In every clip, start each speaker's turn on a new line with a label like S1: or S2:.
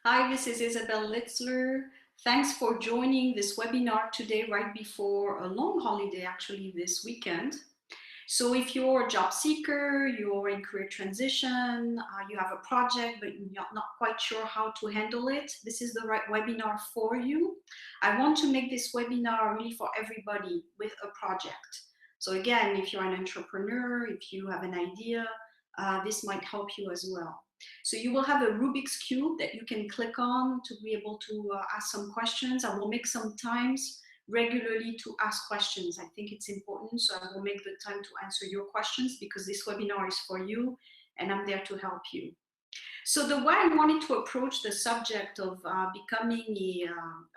S1: Hi, this is Isabel Litzler. Thanks for joining this webinar today, right before a long holiday, actually, this weekend. So if you're a job seeker, you're in career transition, you have a project, but you're not quite sure how to handle it, this is the right webinar for you. I want to make this webinar really for everybody with a project. So again, if you're an entrepreneur, if you have an idea, this might help you as well. So you will have a Rubik's Cube that you can click on to be able to ask some questions. I will make some times regularly to ask questions. I think it's important, so I will make the time to answer your questions because this webinar is for you and I'm there to help you. So the way I wanted to approach the subject of becoming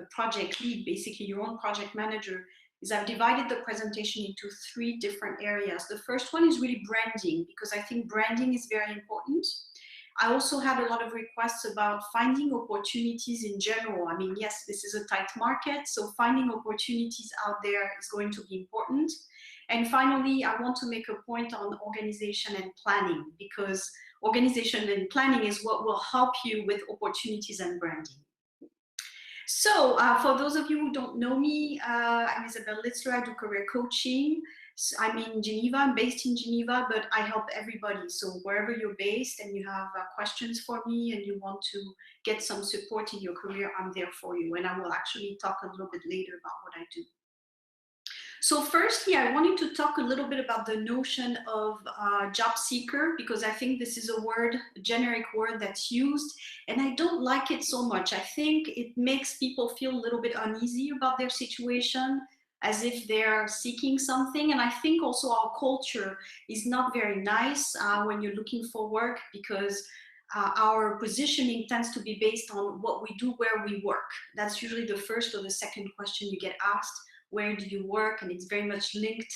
S1: a project lead, basically your own project manager, is I've divided the presentation into three different areas. The first one is really branding, because I think branding is very important. I also had a lot of requests about finding opportunities in general. I mean, yes, this is a tight market, so finding opportunities out there is going to be important. And finally, I want to make a point on organization and planning, because organization and planning is what will help you with opportunities and branding. So for those of you who don't know me, I'm Isabel Litzler. I do career coaching. So I'm in Geneva. I'm based in Geneva, but I help everybody. So wherever you're based and you have questions for me and you want to get some support in your career, I'm there for you. And I will actually talk a little bit later about what I do. So firstly, I wanted to talk a little bit about the notion of job seeker, because I think this is a generic word that's used, and I don't like it so much. I think it makes people feel a little bit uneasy about their situation, as if they're seeking something. And I think also our culture is not very nice when you're looking for work, because our positioning tends to be based on what we do, where we work. That's usually the first or the second question you get asked. Where do you work? And it's very much linked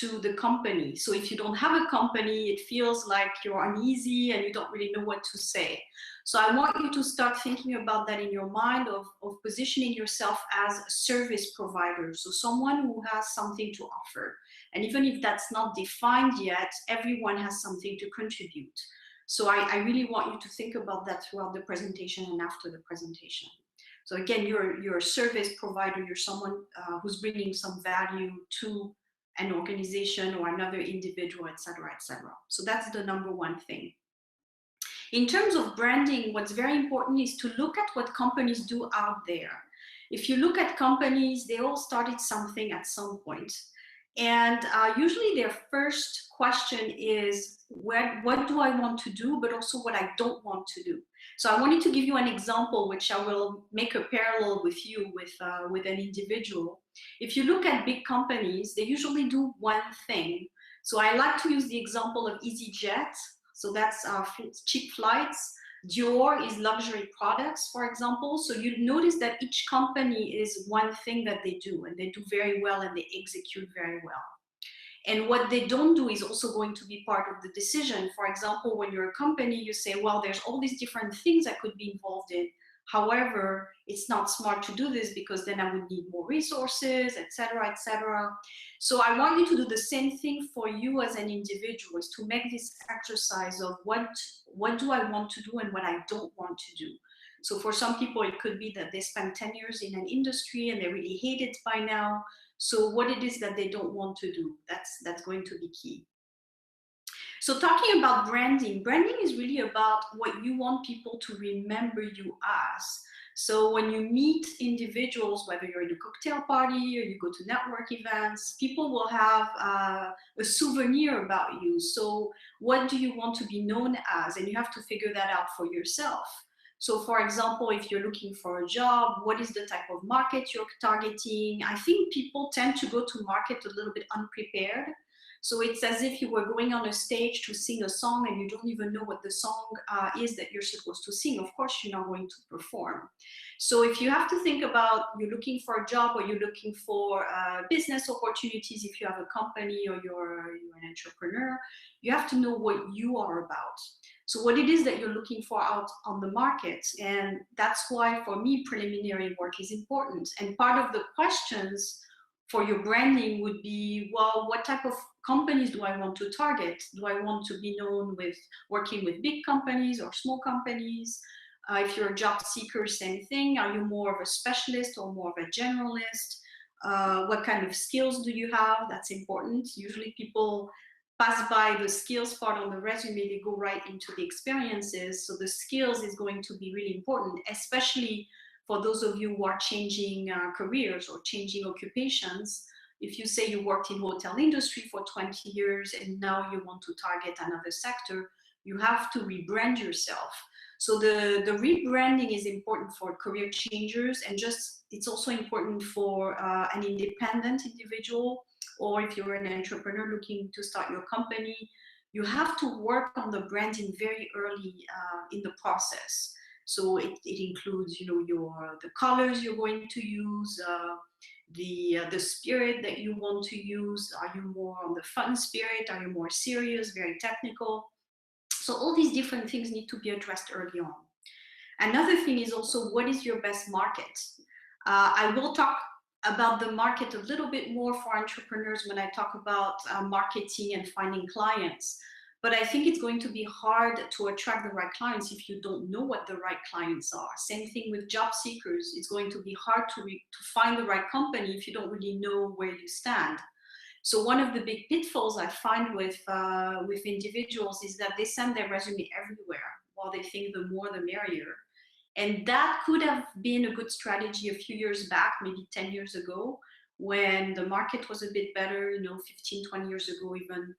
S1: to the company. So if you don't have a company, it feels like you're uneasy and you don't really know what to say. So I want you to start thinking about that in your mind, of positioning yourself as a service provider. So someone who has something to offer. And even if that's not defined yet, everyone has something to contribute. So I really want you to think about that throughout the presentation and after the presentation. So again, you're a service provider, you're someone who's bringing some value to an organization or another individual, et cetera, et cetera. So that's the number one thing. In terms of branding, what's very important is to look at what companies do out there. If you look at companies, they all started something at some point. And usually their first question is, what do I want to do, but also what I don't want to do. So I wanted to give you an example, which I will make a parallel with you, with an individual. If you look at big companies, they usually do one thing. So I like to use the example of EasyJet. So that's cheap flights. Dior is luxury products, for example. So you notice that each company is one thing that they do, and they do very well and they execute very well. And what they don't do is also going to be part of the decision. For example, when you're a company, you say, well, there's all these different things I could be involved in. However, it's not smart to do this because then I would need more resources, et cetera, et cetera. So I want you to do the same thing for you as an individual, is to make this exercise of what do I want to do and what I don't want to do. So for some people, it could be that they spend 10 years in an industry and they really hate it by now. So what it is that they don't want to do, that's going to be key. So talking about branding, branding is really about what you want people to remember you as. So when you meet individuals, whether you're in a cocktail party or you go to network events, people will have a souvenir about you. So what do you want to be known as? And you have to figure that out for yourself. So for example, if you're looking for a job, what is the type of market you're targeting? I think people tend to go to market a little bit unprepared. So it's as if you were going on a stage to sing a song and you don't even know what the song is that you're supposed to sing. Of course, you're not going to perform. So if you have to think about you're looking for a job or you're looking for business opportunities, if you have a company or you're an entrepreneur, you have to know what you are about. So what it is that you're looking for out on the market. And that's why, for me, preliminary work is important. And part of the questions for your branding would be, well, what type of companies do I want to target? Do I want to be known with working with big companies or small companies? If you're a job seeker, same thing. Are you more of a specialist or more of a generalist? What kind of skills do you have? That's important. Usually people pass by the skills part on the resume, they go right into the experiences. So the skills is going to be really important, especially for those of you who are changing careers or changing occupations. If you say you worked in hotel industry for 20 years and now you want to target another sector, you have to rebrand yourself. So the rebranding is important for career changers, and just it's also important for an independent individual, or if you're an entrepreneur looking to start your company, you have to work on the branding very early in the process. So it includes, you know, the colors you're going to use, the spirit that you want to use. Are you more on the fun spirit? Are you more serious, very technical? So all these different things need to be addressed early on. Another thing is also, what is your best market? I will talk about the market a little bit more for entrepreneurs when I talk about marketing and finding clients. But I think it's going to be hard to attract the right clients if you don't know what the right clients are. Same thing with job seekers. It's going to be hard to find the right company if you don't really know where you stand. So one of the big pitfalls I find with individuals is that they send their resume everywhere, while they think the more the merrier. And that could have been a good strategy a few years back, maybe 10 years ago, when the market was a bit better, you know, 15, 20 years ago even.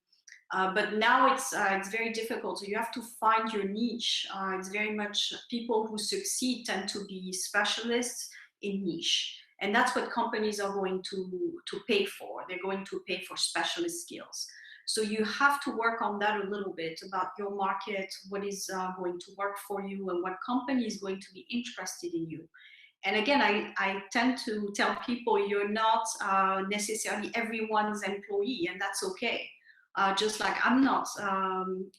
S1: But now it's very difficult. So you have to find your niche. It's very much people who succeed tend to be specialists in niche. And that's what companies are going to pay for. They're going to pay for specialist skills. So you have to work on that a little bit about your market, what is going to work for you, and what company is going to be interested in you. And again, I tend to tell people you're not necessarily everyone's employee, and that's okay. Just like I'm not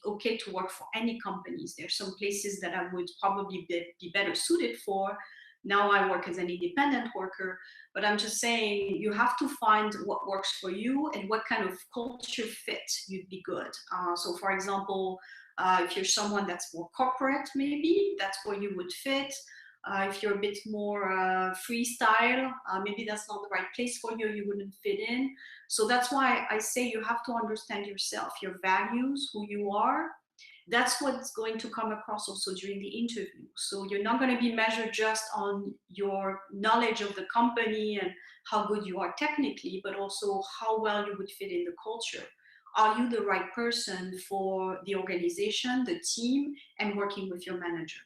S1: okay to work for any companies. There's some places that I would probably be better suited for. Now I work as an independent worker, but I'm just saying you have to find what works for you and what kind of culture fit you'd be good. So for example, if you're someone that's more corporate, maybe that's where you would fit. If you're a bit more freestyle, maybe that's not the right place for you, you wouldn't fit in. So that's why I say you have to understand yourself, your values, who you are. That's what's going to come across also during the interview. So you're not going to be measured just on your knowledge of the company and how good you are technically, but also how well you would fit in the culture. Are you the right person for the organization, the team, and working with your manager?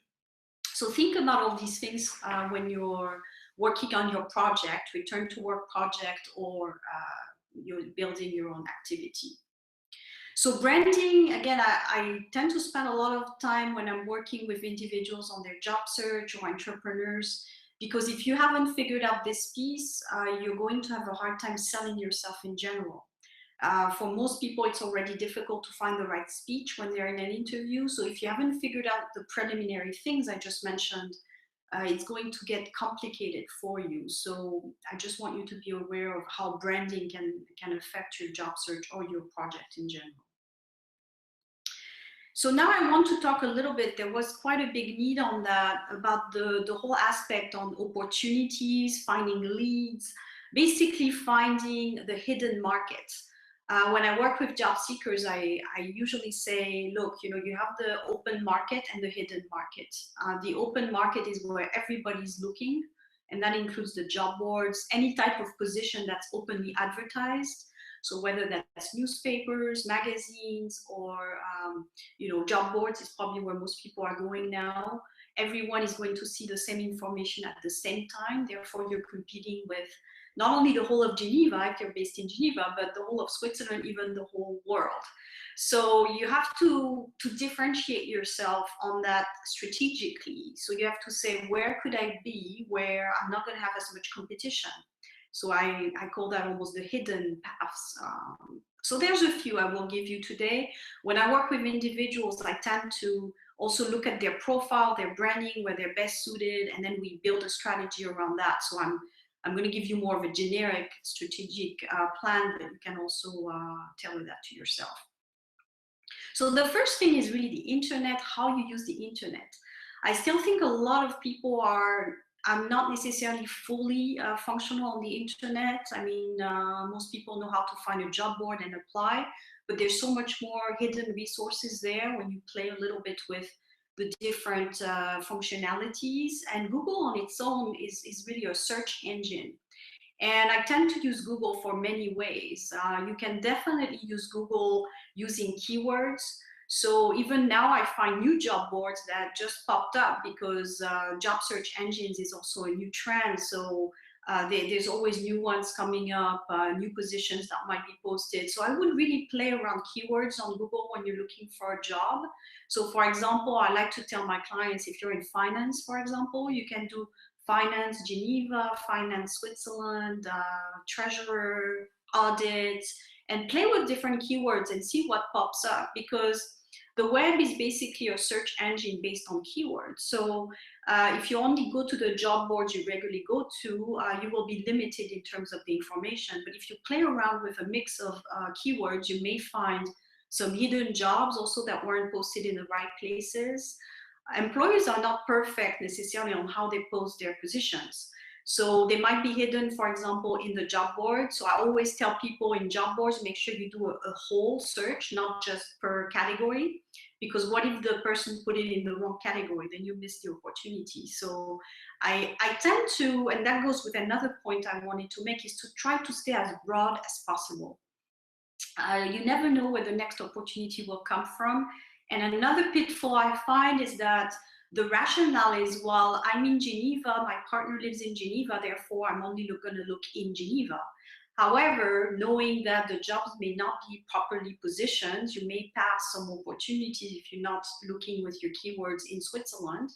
S1: So think about all these things when you're working on your project, return to work project, or you're building your own activity. So branding, again, I tend to spend a lot of time when I'm working with individuals on their job search or entrepreneurs, because if you haven't figured out this piece, you're going to have a hard time selling yourself in general. For most people, it's already difficult to find the right speech when they're in an interview. So if you haven't figured out the preliminary things I just mentioned, it's going to get complicated for you. So I just want you to be aware of how branding can affect your job search or your project in general. So now I want to talk a little bit, there was quite a big need on that, about the whole aspect on opportunities, finding leads, basically finding the hidden market. When I work with job seekers, I usually say, look, you know, you have the open market and the hidden market. The open market is where everybody's looking, and that includes the job boards, any type of position that's openly advertised. So whether that's newspapers, magazines, or you know, job boards is probably where most people are going now. Everyone is going to see the same information at the same time. Therefore, you're competing with not only the whole of Geneva, if you're based in Geneva, but the whole of Switzerland, even the whole world. So you have to differentiate yourself on that strategically. So you have to say, where could I be where I'm not going to have as much competition? So I call that almost the hidden paths. So there's a few I will give you today. When I work with individuals, I tend to also look at their profile, their branding, where they're best suited, and then we build a strategy around that. So I'm going to give you more of a generic strategic plan, but you can also tailor that to yourself. So the first thing is really the internet, how you use the internet. I still think a lot of people are not necessarily fully functional on the internet. I mean, most people know how to find a job board and apply, but there's so much more hidden resources there when you play a little bit with the different functionalities. And Google on its own is really a search engine. And I tend to use Google for many ways. You can definitely use Google using keywords. So even now I find new job boards that just popped up because job search engines is also a new trend. So there's always new ones coming up, new positions that might be posted. So I would really play around keywords on Google when you're looking for a job. So for example, I like to tell my clients, if you're in finance, for example, you can do finance Geneva, finance Switzerland, treasurer, audit, and play with different keywords and see what pops up, because the web is basically a search engine based on keywords. So if you only go to the job boards you regularly go to, you will be limited in terms of the information. But if you play around with a mix of keywords, you may find some hidden jobs also that weren't posted in the right places. Employers are not perfect necessarily on how they post their positions. So they might be hidden, for example, in the job board. So I always tell people in job boards, make sure you do a whole search, not just per category, because what if the person put it in the wrong category? Then you miss the opportunity. So I tend to, and that goes with another point I wanted to make, is to try to stay as broad as possible. You never know where the next opportunity will come from. And another pitfall I find is that the rationale is, well, I'm in Geneva, my partner lives in Geneva, therefore I'm only going to look in Geneva. However, knowing that the jobs may not be properly positioned, you may pass some opportunities if you're not looking with your keywords in Switzerland.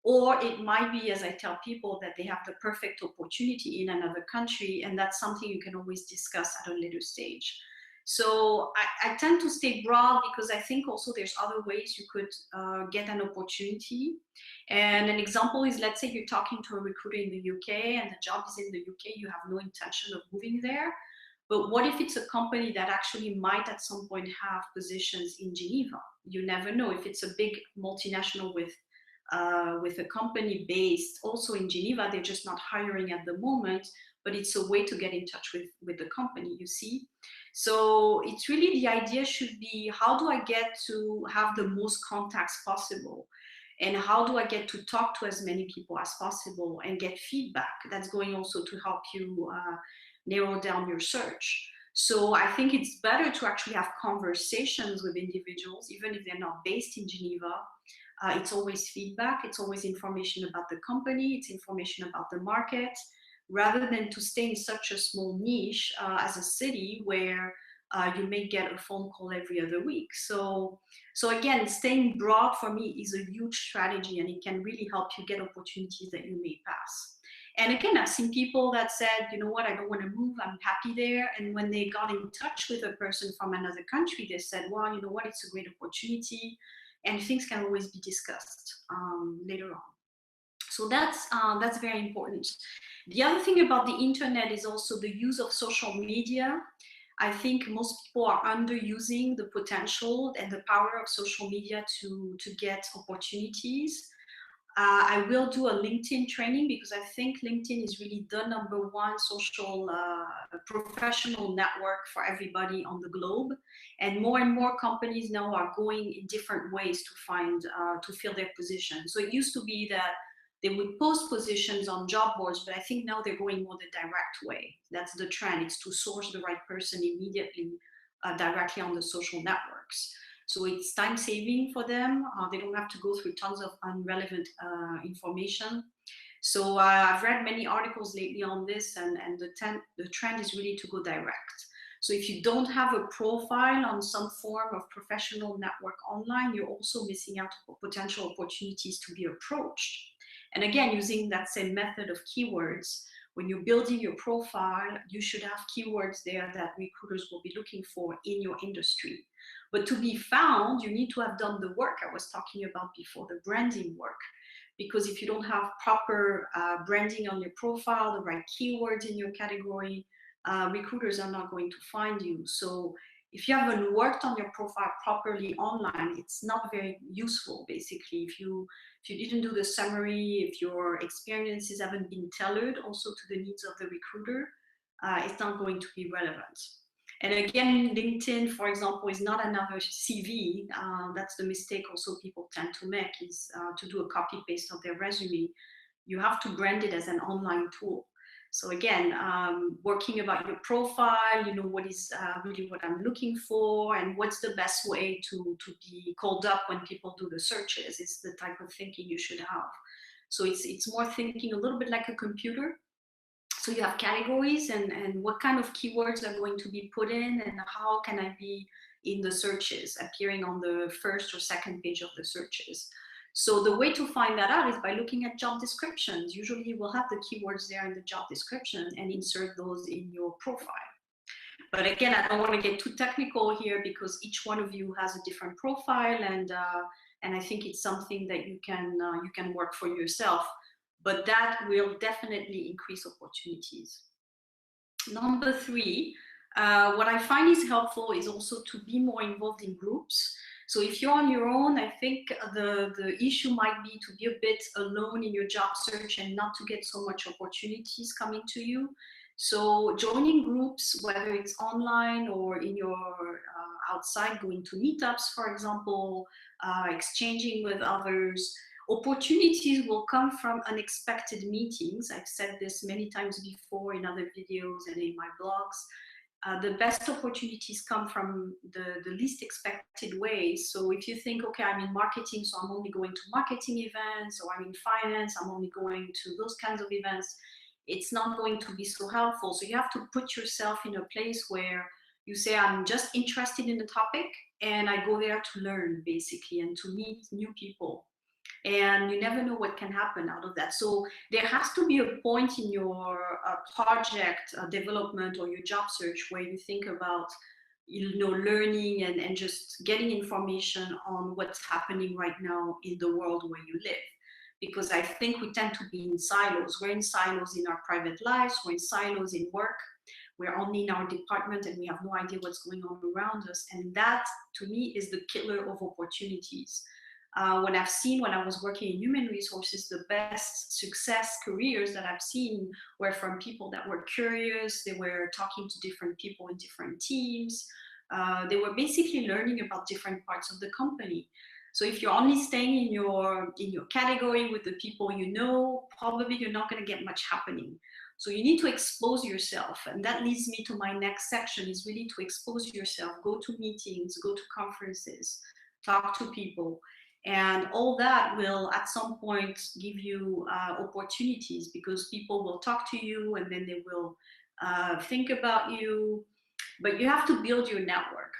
S1: Or it might be, as I tell people, that they have the perfect opportunity in another country, and that's something you can always discuss at a later stage. So I tend to stay broad because I think also there's other ways you could get an opportunity. And an example is, let's say you're talking to a recruiter in the UK and the job is in the UK, you have no intention of moving there. But what if it's a company that actually might at some point have positions in Geneva? You never know. If it's a big multinational with a company based also in Geneva, they're just not hiring at the moment, but it's a way to get in touch with the company, you see. So it's really, the idea should be, how do I get to have the most contacts possible? And how do I get to talk to as many people as possible and get feedback that's going also to help you narrow down your search? So I think it's better to actually have conversations with individuals, even if they're not based in Geneva. It's always feedback, it's always information about the company, it's information about the market, rather than to stay in such a small niche as a city where you may get a phone call every other week. So again, staying broad for me is a huge strategy, and it can really help you get opportunities that you may pass. And again, I've seen people that said, you know what, I don't want to move, I'm happy there. And when they got in touch with a person from another country, they said, well, you know what, it's a great opportunity. And things can always be discussed later on. So that's very important. The other thing about the internet is also the use of social media. I think most people are underusing the potential and the power of social media to get opportunities. I will do a LinkedIn training because I think LinkedIn is really the number one social professional network for everybody on the globe. And more companies now are going in different ways to find, to fill their position. So it used to be that they would post positions on job boards, but I think now they're going more the direct way. That's the trend. It's to source the right person immediately, directly on the social networks. So it's time saving for them. They don't have to go through tons of irrelevant information. So I've read many articles lately on this, and the trend is really to go direct. So if you don't have a profile on some form of professional network online, you're also missing out on potential opportunities to be approached. And again, using that same method of keywords, when you're building your profile, you should have keywords there that recruiters will be looking for in your industry. But to be found, you need to have done the work I was talking about before, the branding work. Because if you don't have proper branding on your profile, the right keywords in your category, recruiters are not going to find you. So if you haven't worked on your profile properly online, it's not very useful. Basically, if you didn't do the summary, if your experiences haven't been tailored also to the needs of the recruiter, it's not going to be relevant. And again, LinkedIn, for example, is not another CV. That's the mistake also people tend to make, is to do a copy paste of their resume. You have to brand it as an online tool. So again, working about your profile, what is really what I'm looking for, and what's the best way to be called up when people do the searches is the type of thinking you should have. So it's more thinking a little bit like a computer. So you have categories and what kind of keywords are going to be put in, and how can I be in the searches, appearing on the first or second page of the searches. So the way to find that out is by looking at job descriptions. Usually you will have the keywords there in the job description and insert those in your profile. But again, I don't want to get too technical here because each one of you has a different profile, and I think it's something that you can work for yourself. But that will definitely increase opportunities. Number 3, what I find is helpful is also to be more involved in groups. So if you're on your own, I think the issue might be to be a bit alone in your job search and not to get so much opportunities coming to you. So joining groups, whether it's online or in your outside, going to meetups, for example, exchanging with others, opportunities will come from unexpected meetings. I've said this many times before in other videos and in my blogs. The best opportunities come from the least expected ways. So if you think, okay, I'm in marketing, so I'm only going to marketing events, or I'm in finance, I'm only going to those kinds of events, it's not going to be so helpful. So you have to put yourself in a place where you say, I'm just interested in the topic, and I go there to learn, basically, and to meet new people. And you never know what can happen out of that. So there has to be a point in your project development or your job search where you think about learning and just getting information on what's happening right now in the world where you live. Because I think we tend to be in silos. We're in silos in our private lives, we're in silos in work, we're only in our department and we have no idea what's going on around us. And that, to me, is the killer of opportunities. When I was working in human resources, the best success careers that I've seen were from people that were curious. They were talking to different people in different teams. They were basically learning about different parts of the company. So if you're only staying in your category with the people you know, probably you're not going to get much happening. So you need to expose yourself. And that leads me to my next section, is really to expose yourself. Go to meetings, go to conferences, talk to people. And all that will at some point give you opportunities, because people will talk to you and then they will think about you. But you have to build your network.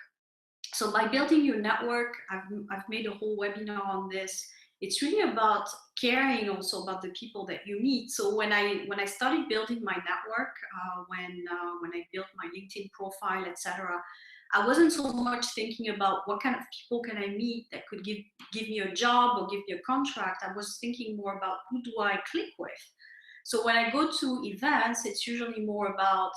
S1: So by building your network, I've made a whole webinar on this. It's really about caring also about the people that you meet. So when I started building my network, when I built my LinkedIn profile, etc., I wasn't so much thinking about what kind of people can I meet that could give me a job or give me a contract. I was thinking more about who do I click with. So when I go to events, it's usually more about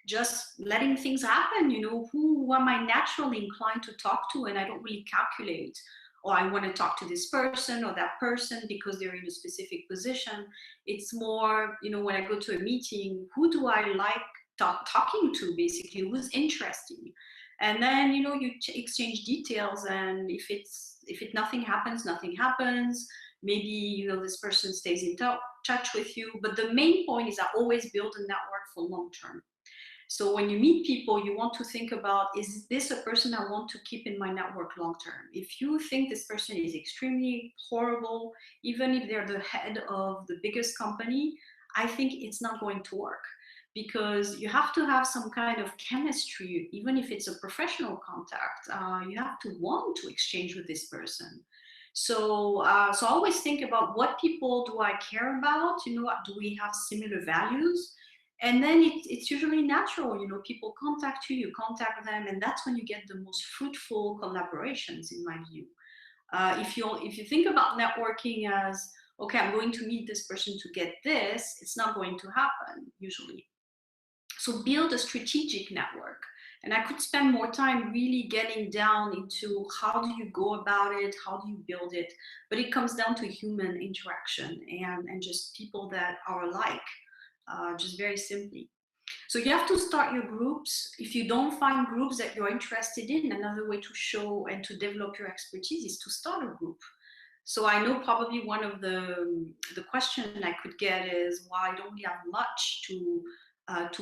S1: just letting things happen. Who am I naturally inclined to talk to, and I don't really calculate, or I want to talk to this person or that person because they're in a specific position. It's more, when I go to a meeting, who do I like talking to, basically, who's interesting. And then you exchange details, and if nothing happens, nothing happens. Maybe this person stays in touch with you, but the main point is I always build a network for long term. So when you meet people, you want to think about, is this a person I want to keep in my network long term? If you think this person is extremely horrible, even if they're the head of the biggest company, I think it's not going to work. Because you have to have some kind of chemistry, even if it's a professional contact. You have to want to exchange with this person. So I always think about, what people do I care about? Do we have similar values? And then it's usually natural. People contact you, you contact them, and that's when you get the most fruitful collaborations, in my view. If you think about networking as, okay, I'm going to meet this person to get this, it's not going to happen usually. So build a strategic network. And I could spend more time really getting down into how do you go about it, how do you build it. But it comes down to human interaction and just people that are alike, just very simply. So you have to start your groups. If you don't find groups that you're interested in, another way to show and to develop your expertise is to start a group. So I know probably one of the question I could get is, well, I don't really have much to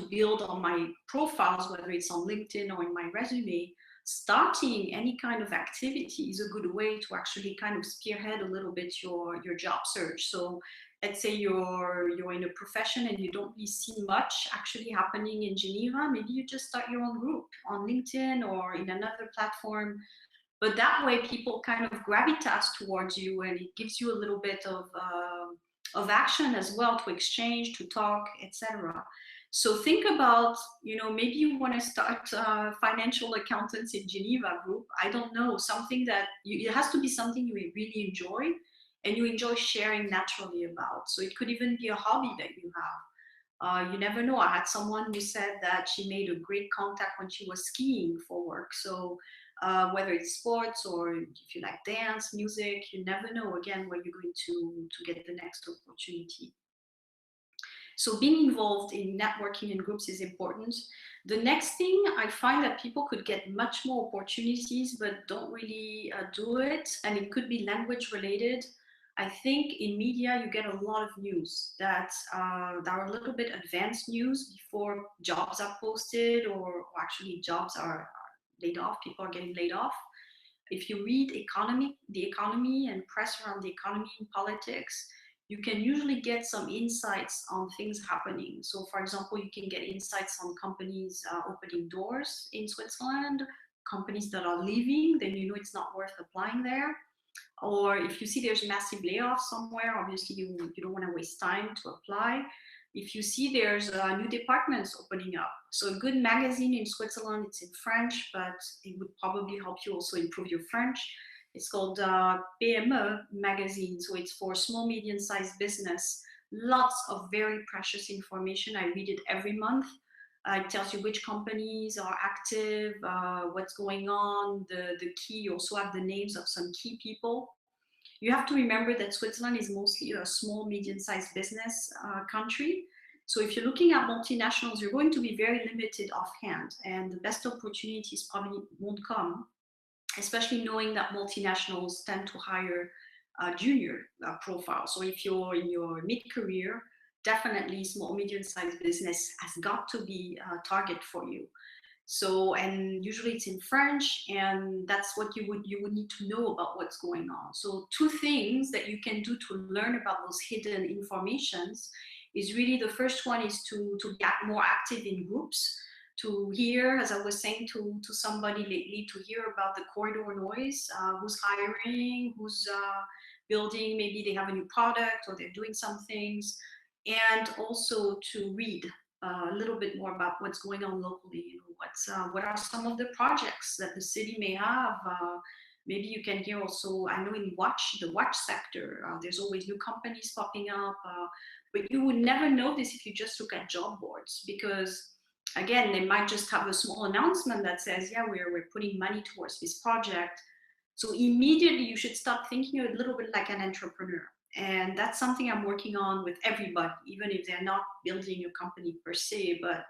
S1: build on my profiles, whether it's on LinkedIn or in my resume. Starting any kind of activity is a good way to actually kind of spearhead a little bit your job search. So let's say you're in a profession and you don't really see much actually happening in Geneva, maybe you just start your own group on LinkedIn or in another platform. But that way people kind of gravitas towards you, and it gives you a little bit of action as well, to exchange, to talk, etc. So think about, maybe you want to start financial accountants in Geneva group. I don't know, something that it has to be something you really enjoy and you enjoy sharing naturally about. So it could even be a hobby that you have. You never know. I had someone who said that she made a great contact when she was skiing for work. So whether it's sports or if you like dance, music, you never know again where you're going to get the next opportunity. So being involved in networking and groups is important. The next thing, I find that people could get much more opportunities but don't really do it, and it could be language related. I think in media you get a lot of news that are a little bit advanced news before jobs are posted, or actually jobs are laid off, people are getting laid off. If you read the economy and press around the economy and politics, you can usually get some insights on things happening. So for example, you can get insights on companies opening doors in Switzerland, companies that are leaving, then you know it's not worth applying there. Or if you see there's massive layoffs somewhere, obviously you don't want to waste time to apply. If you see there's new departments opening up, so a good magazine in Switzerland, it's in French, but it would probably help you also improve your French. It's called PME magazine, so it's for small, medium-sized business. Lots of very precious information. I read it every month. It tells you which companies are active, what's going on, the key. You also have the names of some key people. You have to remember that Switzerland is mostly a small, medium-sized business country. So if you're looking at multinationals, you're going to be very limited offhand, and the best opportunities probably won't come, especially knowing that multinationals tend to hire junior profiles. So if you're in your mid-career, definitely small, medium-sized business has got to be a target for you. So, and usually it's in French, and that's what you would need to know about what's going on. So two things that you can do to learn about those hidden informations is really, the first one is to get more active in groups, to hear, as I was saying to somebody lately, to hear about the corridor noise, who's hiring, who's building, maybe they have a new product or they're doing some things, and also to read a little bit more about what's going on locally. You know, what are some of the projects that the city may have. Maybe you can hear also, I know in the watch sector, there's always new companies popping up, but you would never know this if you just look at job boards, because again, they might just have a small announcement that says, yeah, we're putting money towards this project. So immediately you should start thinking a little bit like an entrepreneur. And that's something I'm working on with everybody, even if they're not building a company per se. But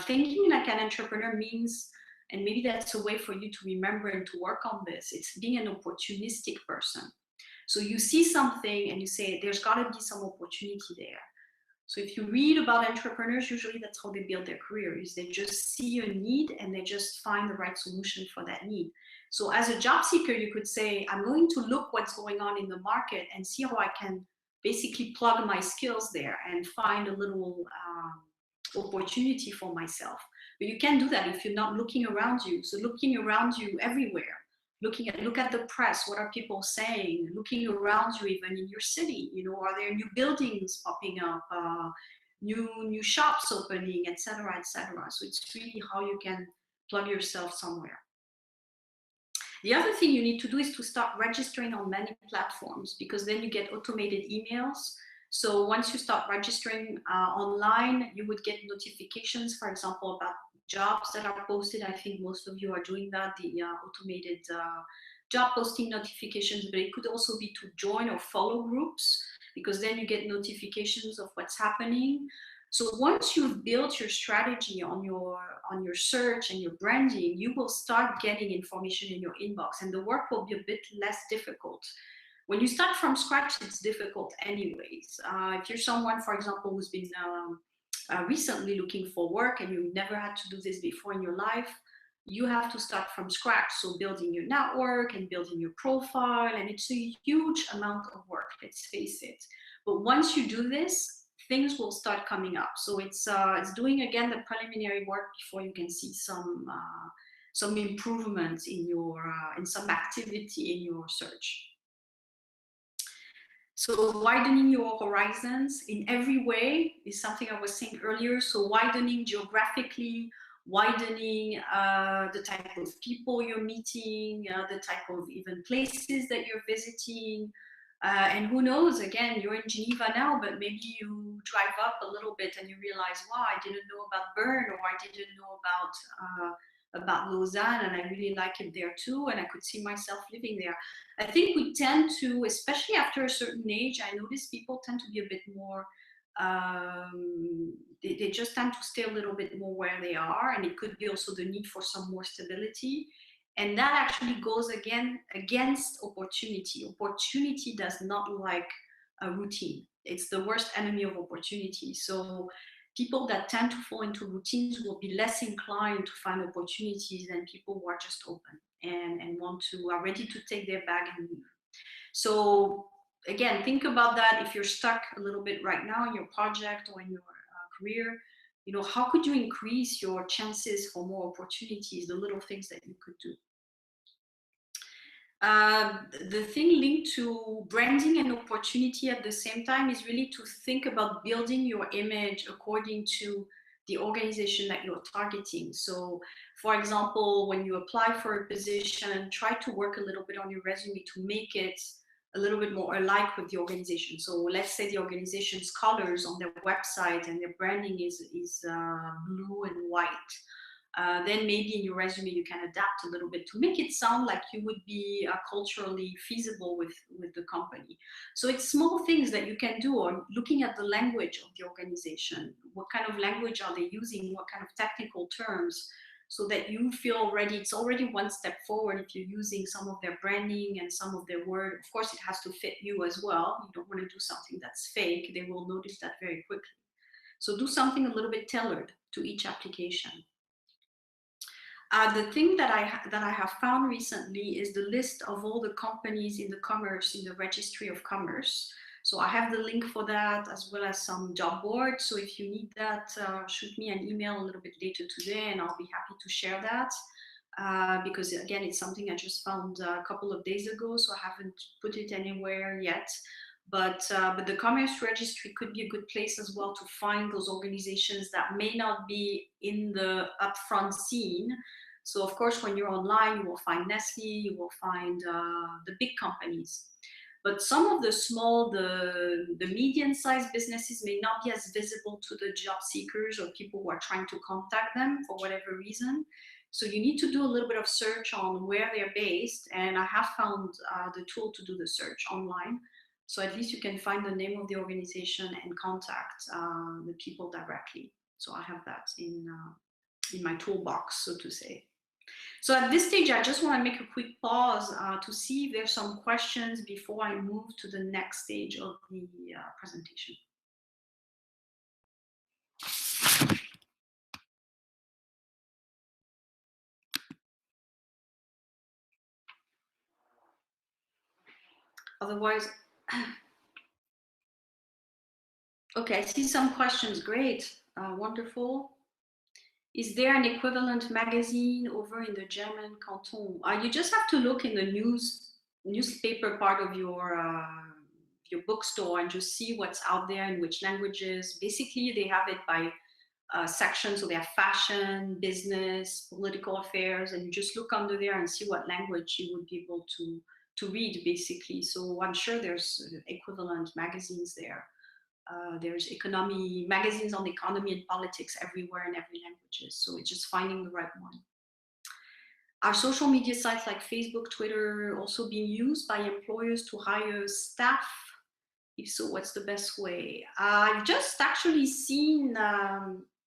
S1: thinking like an entrepreneur means, and maybe that's a way for you to remember and to work on this, it's being an opportunistic person. So you see something and you say, there's got to be some opportunity there. So if you read about entrepreneurs, usually that's how they build their careers. They just see a need and they just find the right solution for that need. So as a job seeker, you could say, I'm going to look what's going on in the market and see how I can basically plug my skills there and find a little opportunity for myself. But you can't do that if you're not looking around you. So looking around you everywhere, look at the press, what are people saying, looking around you even in your city, you know, are there new buildings popping up, new shops opening, etc., etc. So it's really how you can plug yourself somewhere. The other thing you need to do is to start registering on many platforms, because then you get automated emails. So once you start registering online, you would get notifications, for example, about jobs that are posted. I think most of you are doing that, the automated job posting notifications, but it could also be to join or follow groups, because then you get notifications of what's happening. So once you've built your strategy on your search and your branding, you will start getting information in your inbox, and the work will be a bit less difficult. When you start from scratch, it's difficult anyways. If you're someone, for example, who's been recently looking for work and you've never had to do this before in your life, you have to start from scratch. So building your network and building your profile, and it's a huge amount of work, let's face it. But once you do this, things will start coming up. So it's doing again the preliminary work before you can see some improvements in your in some activity in your search. So widening your horizons in every way is something I was saying earlier. So widening geographically, widening the type of people you're meeting, the type of even places that you're visiting. And who knows, again, you're in Geneva now, but maybe you drive up a little bit and you realize, wow, I didn't know about Bern, or I didn't know about Lausanne, and I really like it there too, and I could see myself living there. I think we tend to, especially after a certain age, I notice people tend to be a bit more, they just tend to stay a little bit more where they are, and it could be also the need for some more stability. And that actually goes again against opportunity. Opportunity does not like a routine. It's the worst enemy of opportunity. So people that tend to fall into routines will be less inclined to find opportunities than people who are just open and are ready to take their bag and leave. So again, think about that. If you're stuck a little bit right now in your project or in your career, you know, how could you increase your chances for more opportunities, the little things that you could do? The thing linked to branding and opportunity at the same time is really to think about building your image according to the organization that you're targeting. So, for example, when you apply for a position, try to work a little bit on your resume to make it a little bit more alike with the organization. So let's say the organization's colors on their website and their branding is blue and white. Then maybe in your resume you can adapt a little bit to make it sound like you would be culturally feasible with the company. So it's small things that you can do, or looking at the language of the organization. What kind of language are they using? What kind of technical terms? So that you feel already, it's already one step forward if you're using some of their branding and some of their word. Of course, it has to fit you as well. You don't want to do something that's fake. They will notice that very quickly. So do something a little bit tailored to each application. The thing that I have found recently is the list of all the companies in the registry of commerce. So I have the link for that, as well as some job boards. So if you need that, shoot me an email a little bit later today, and I'll be happy to share that. Because again, it's something I just found a couple of days ago, so I haven't put it anywhere yet. But the commerce registry could be a good place as well to find those organizations that may not be in the upfront scene. So of course, when you're online, you will find Nestle, you will find the big companies. But some of the small, the medium-sized businesses may not be as visible to the job seekers or people who are trying to contact them for whatever reason. So you need to do a little bit of search on where they're based. And I have found the tool to do the search online. So at least you can find the name of the organization and contact the people directly. So I have that in my toolbox, so to say. So at this stage, I just want to make a quick pause to see if there's some questions before I move to the next stage of the presentation. Otherwise, okay, I see some questions. Great, wonderful. Is there an equivalent magazine over in the German canton? You just have to look in the newspaper part of your bookstore and just see what's out there in which languages. Basically, they have it by section. So they have fashion, business, political affairs, and you just look under there and see what language you would be able to read, basically. So I'm sure there's equivalent magazines there. There's economy magazines on economy and politics everywhere in every languages. So it's just finding the right one. Are social media sites like Facebook, Twitter also being used by employers to hire staff? If so, what's the best way? I've just actually seen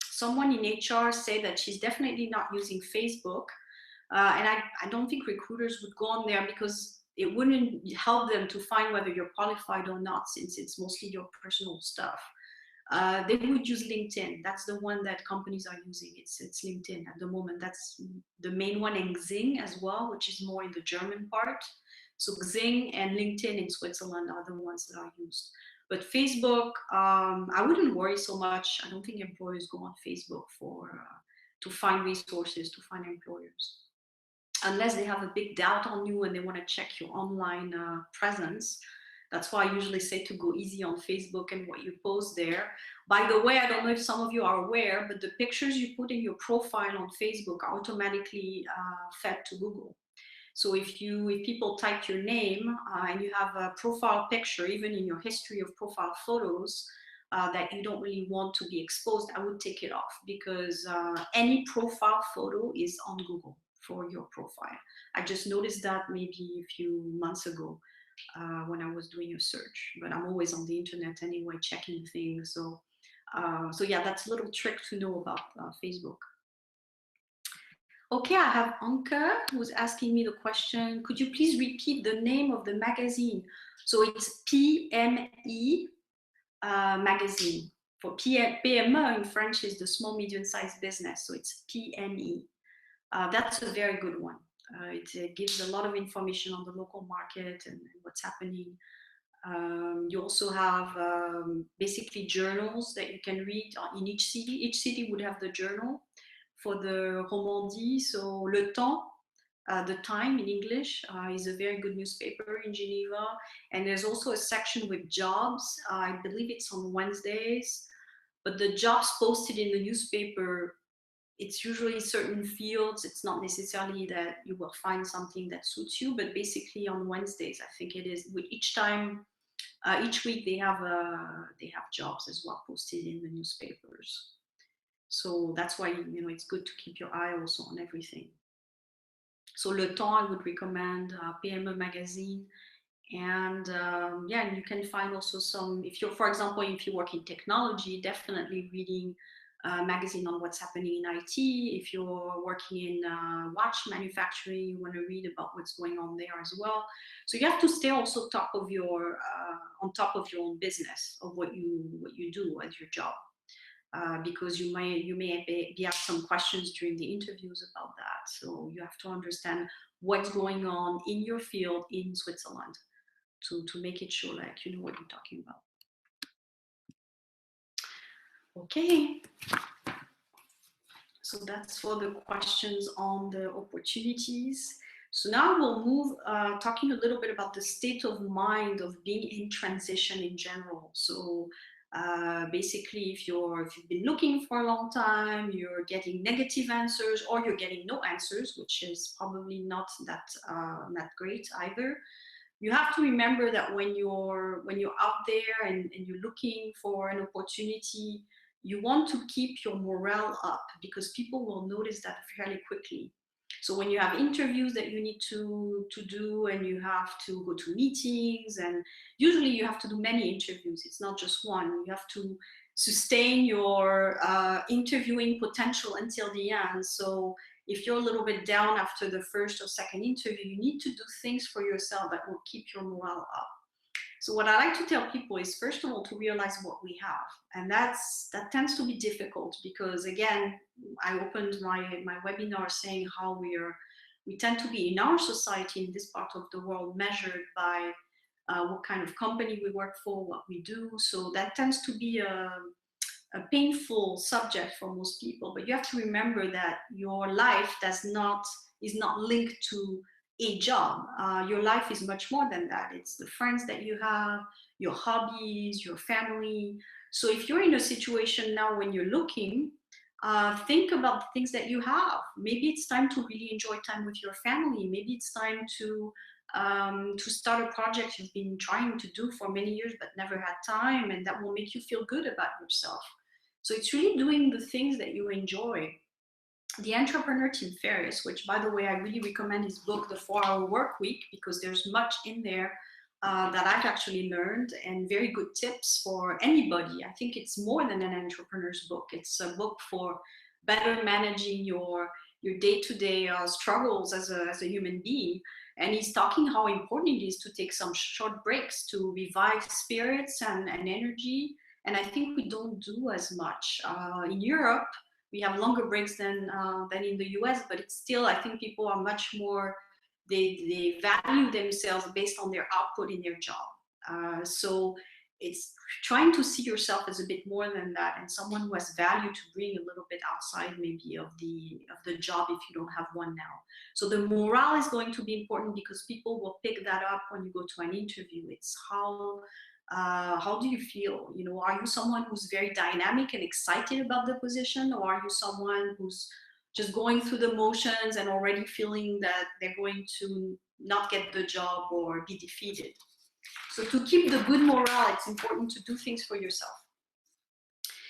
S1: someone in HR say that she's definitely not using Facebook. And I don't think recruiters would go on there because it wouldn't help them to find whether you're qualified or not, since it's mostly your personal stuff. They would use LinkedIn. That's the one that companies are using. It's LinkedIn at the moment. That's the main one, and Xing as well, which is more in the German part. So Xing and LinkedIn in Switzerland are the ones that are used. But Facebook, I wouldn't worry so much. I don't think employers go on Facebook to find resources, to find employers, unless they have a big doubt on you and they want to check your online presence. That's why I usually say to go easy on Facebook and what you post there. By the way, I don't know if some of you are aware, but the pictures you put in your profile on Facebook are automatically fed to Google. So if people type your name and you have a profile picture, even in your history of profile photos, that you don't really want to be exposed, I would take it off, because any profile photo is on Google for your profile. I just noticed that maybe a few months ago when I was doing a search, but I'm always on the internet anyway, checking things. So yeah, that's a little trick to know about Facebook. Okay, I have Anka who's asking me the question, could you please repeat the name of the magazine? So it's PME magazine. For PME in French is the small medium-sized business, so it's PME. That's a very good one. It gives a lot of information on the local market and what's happening. You also have basically journals that you can read in each city. Each city would have the journal. For the Romandie, so Le Temps, The Time in English, is a very good newspaper in Geneva. And there's also a section with jobs. I believe it's on Wednesdays. But the jobs posted in the newspaper, it's usually certain fields. It's not necessarily that you will find something that suits you, but basically on Wednesdays, I think it is. With each time, each week they have jobs as well posted in the newspapers. So that's why it's good to keep your eye also on everything. So Le Temps, I would recommend PME magazine, and yeah, and you can find also some. If you're, for example, if you work in technology, definitely reading magazine on what's happening in IT. If you're working in watch manufacturing, you want to read about what's going on there as well. So you have to stay also on top of your own business, of what you do as your job. Because you may be asked some questions during the interviews about that. So you have to understand what's going on in your field in Switzerland to make it sure like you know what you're talking about. Okay. So that's for the questions on the opportunities. So now we'll move talking a little bit about the state of mind of being in transition in general. So basically, if you've been looking for a long time, you're getting negative answers, or you're getting no answers, which is probably not that great either. You have to remember that when you're out there and you're looking for an opportunity, you want to keep your morale up, because people will notice that fairly quickly. So when you have interviews that you need to do, and you have to go to meetings, and usually you have to do many interviews, it's not just one. You have to sustain your interviewing potential until the end. So if you're a little bit down after the first or second interview, you need to do things for yourself that will keep your morale up. So what I like to tell people is, first of all, to realize what we have. And that tends to be difficult, because again, I opened my webinar saying how we tend to be in our society, in this part of the world, measured by what kind of company we work for, what we do. So that tends to be a painful subject for most people. But you have to remember that your life is not linked to a job. Your life is much more than that. It's the friends that you have, your hobbies, your family. So if you're in a situation now when you're looking, think about the things that you have. Maybe it's time to really enjoy time with your family. Maybe it's time to to start a project you've been trying to do for many years but never had time, and that will make you feel good about yourself. So it's really doing the things that you enjoy. The Entrepreneur Tim Ferriss, which by the way, I really recommend his book, The 4-Hour Work Week, because there's much in there that I've actually learned, and very good tips for anybody. I think it's more than an entrepreneur's book. It's a book for better managing your day-to-day struggles as a human being. And he's talking how important it is to take some short breaks to revive spirits and energy. And I think we don't do as much. In Europe, we have longer breaks than in the US, but it's still, I think people are much more, they value themselves based on their output in their job. So it's trying to see yourself as a bit more than that, and someone who has value to bring a little bit outside maybe of the job if you don't have one now. So the morale is going to be important because people will pick that up when you go to an interview. It's how do you feel? You know, are you someone who's very dynamic and excited about the position, or are you someone who's just going through the motions and already feeling that they're going to not get the job or be defeated? So to keep the good morale, it's important to do things for yourself.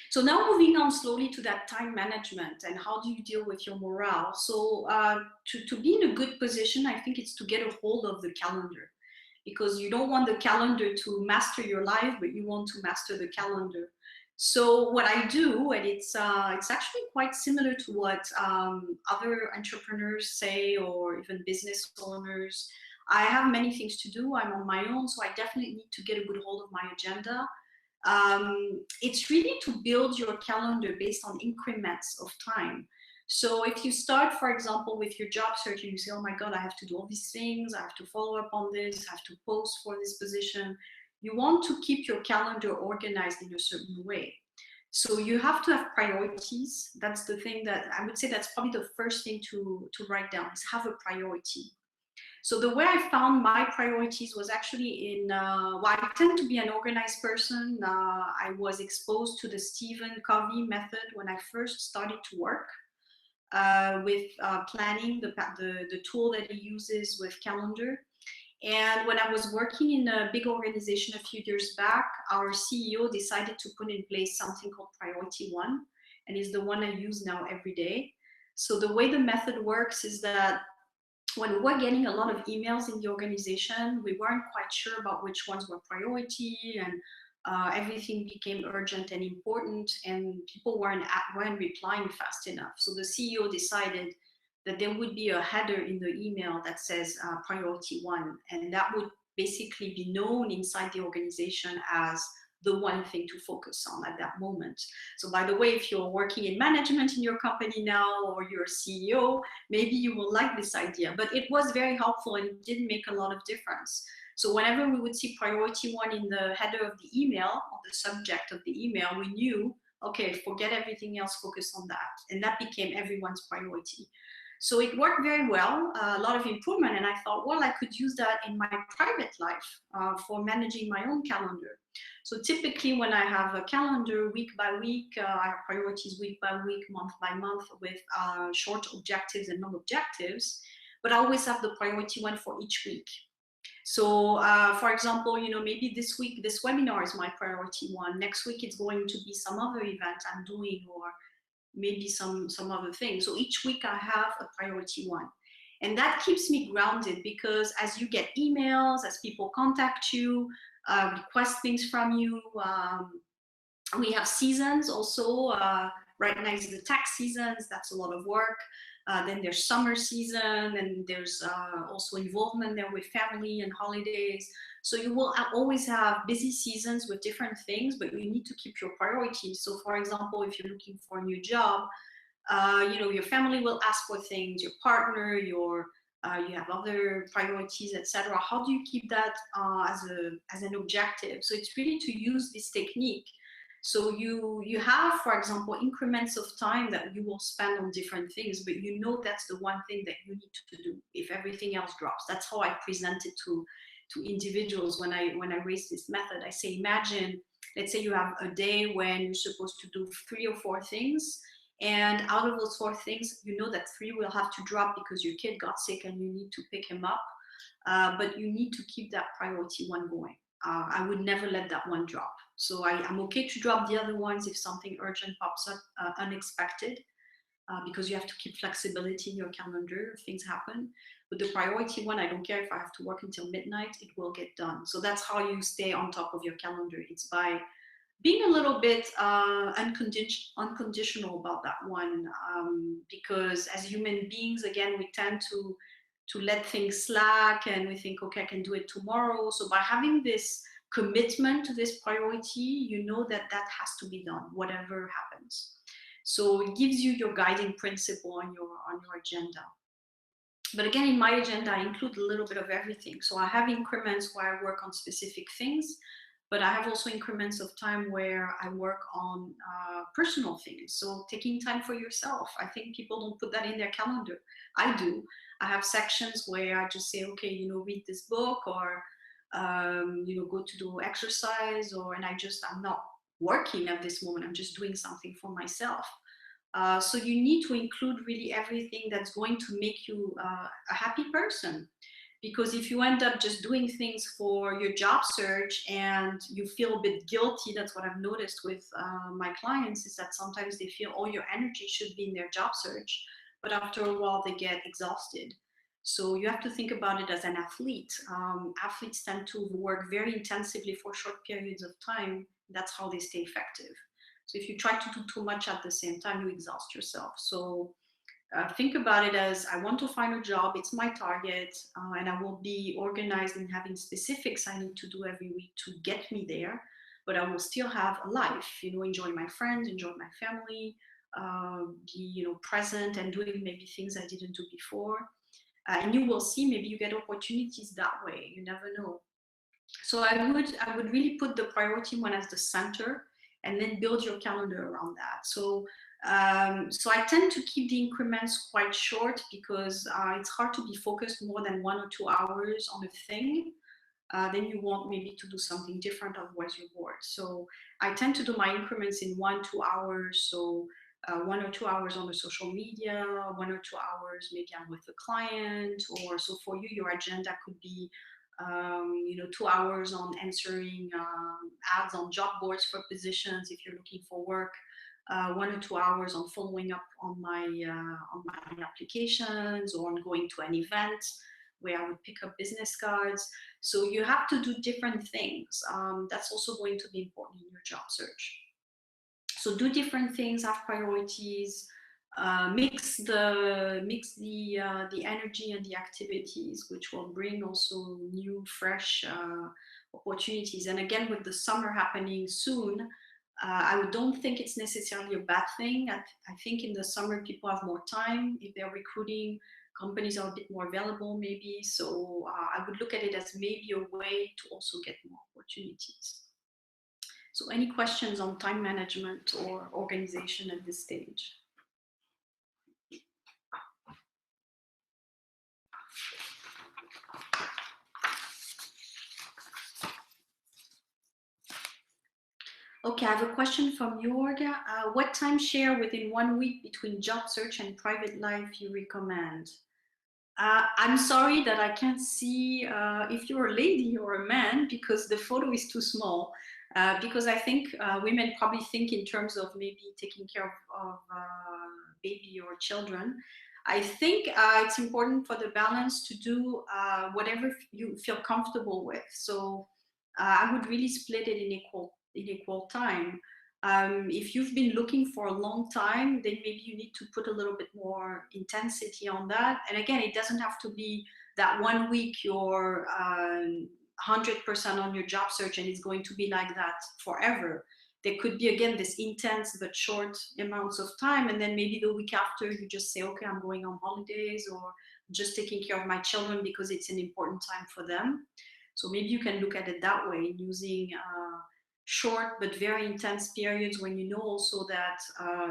S1: So now moving on slowly to that time management and how do you deal with your morale? So to be in a good position, I think it's to get a hold of the calendar, because you don't want the calendar to master your life, but you want to master the calendar. So what I do, and it's actually quite similar to what other entrepreneurs say, or even business owners. I have many things to do. I'm on my own, so I definitely need to get a good hold of my agenda. It's really to build your calendar based on increments of time. So if you start, for example, with your job search and you say, oh my God, I have to do all these things, I have to follow up on this, I have to post for this position, you want to keep your calendar organized in a certain way. So you have to have priorities. That's the thing that I would say that's probably the first thing to write down, is have a priority. So the way I found my priorities was actually in, well, I tend to be an organized person. I was exposed to the Stephen Covey method when I first started to work with planning, the tool that he uses with calendar. And when I was working in a big organization a few years back, our CEO decided to put in place something called Priority One, and is the one I use now every day. So the way the method works is that when we were getting a lot of emails in the organization, we weren't quite sure about which ones were priority, and everything became urgent and important, and people weren't replying fast enough. So the CEO decided that there would be a header in the email that says priority one, and that would basically be known inside the organization as the one thing to focus on at that moment. So by the way, if you're working in management in your company now, or you're a CEO, maybe you will like this idea, but it was very helpful and it did make a lot of difference. So whenever we would see priority one in the header of the email, or the subject of the email, we knew, okay, forget everything else, focus on that. And that became everyone's priority. So it worked very well, a lot of improvement. And I thought, well, I could use that in my private life for managing my own calendar. So typically when I have a calendar week by week, I have priorities week by week, month by month, with short objectives and long objectives, but I always have the priority one for each week. So for example, you know, maybe this week, this webinar is my priority one. Next week, it's going to be some other event I'm doing, or maybe some other thing. So each week I have a priority one. And that keeps me grounded, because as you get emails, as people contact you, request things from you, we have seasons also. Right now is the tax seasons, that's a lot of work. Then there's summer season, and there's also involvement there with family and holidays. So you will always have busy seasons with different things, but you need to keep your priorities. So for example, if you're looking for a new job, you know, your family will ask for things, your partner, you have other priorities, etc. How do you keep that as an objective? So it's really to use this technique. So you have, for example, increments of time that you will spend on different things, but you know that's the one thing that you need to do if everything else drops. That's how I present it to individuals when I raise this method. I say, imagine, let's say you have a day when you're supposed to do 3 or 4 things, and out of those 4 things, you know that 3 will have to drop because your kid got sick and you need to pick him up. but you need to keep that priority one going. I would never let that one drop. So I'm okay to drop the other ones if something urgent pops up unexpected, because you have to keep flexibility in your calendar if things happen. But the priority one, I don't care if I have to work until midnight, it will get done. So that's how you stay on top of your calendar. It's by being a little bit unconditional about that one, because as human beings, again, we tend to let things slack, and we think, okay, I can do it tomorrow. So by having this commitment to this priority, you know that that has to be done, whatever happens. So it gives you your guiding principle on your agenda. But again, in my agenda, I include a little bit of everything. So I have increments where I work on specific things, but I have also increments of time where I work on personal things. So taking time for yourself. I think people don't put that in their calendar. I do. I have sections where I just say, okay, read this book, or go to do exercise, and I'm not working at this moment. I'm just doing something for myself. So you need to include really everything that's going to make you a happy person. Because if you end up just doing things for your job search and you feel a bit guilty, that's what I've noticed with my clients, is that sometimes they feel all your energy should be in their job search, but after a while they get exhausted. So you have to think about it as an athlete. Athletes tend to work very intensively for short periods of time. That's how they stay effective. So if you try to do too much at the same time, you exhaust yourself. So think about it as, I want to find a job, it's my target, and I will be organized in having specifics I need to do every week to get me there, but I will still have a life, enjoy my friends, enjoy my family, be present and doing maybe things I didn't do before. And you will see, maybe you get opportunities that way, you never know. So I would really put the priority one as the center, and then build your calendar around that. So I tend to keep the increments quite short, because it's hard to be focused more than 1 or 2 hours on a thing. Then you want maybe to do something different, otherwise you're bored. So I tend to do my increments in 1-2 hours. So 1 or 2 hours on the social media, 1 or 2 hours maybe I'm with a client, or so for you, your agenda could be 2 hours on answering ads on job boards for positions if you're looking for work, 1 or 2 hours on following up on my applications, or on going to an event where I would pick up business cards. So you have to do different things. That's also going to be important in your job search. So do different things, have priorities, mix the energy and the activities, which will bring also new, fresh opportunities. And again, with the summer happening soon, I don't think it's necessarily a bad thing. I think in the summer people have more time. If they're recruiting, companies are a bit more available maybe. So I would look at it as maybe a way to also get more opportunities. So any questions on time management or organization at this stage? Okay, I have a question from Jorga. What time share within 1 week between job search and private life you recommend? I'm sorry that I can't see if you're a lady or a man, because the photo is too small. Because I think women probably think in terms of maybe taking care of baby or children. I think it's important for the balance to do whatever you feel comfortable with. So I would really split it in equal time. If you've been looking for a long time, then maybe you need to put a little bit more intensity on that. And again, it doesn't have to be that 1 week you're 100% on your job search and it's going to be like that forever. There could be, again, this intense but short amounts of time, and then maybe the week after you just say, okay, I'm going on holidays, or just taking care of my children because it's an important time for them. So maybe you can look at it that way, using short but very intense periods when you know also that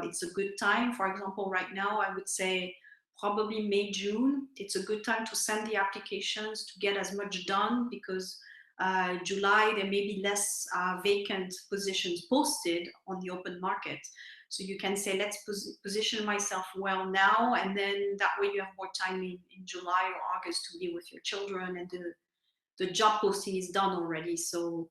S1: it's a good time. For example, right now, I would say probably May, June, it's a good time to send the applications to get as much done, because July, there may be less vacant positions posted on the open market. So you can say, let's position myself well now, and then that way you have more time in July or August to be with your children, and the job posting is done already. So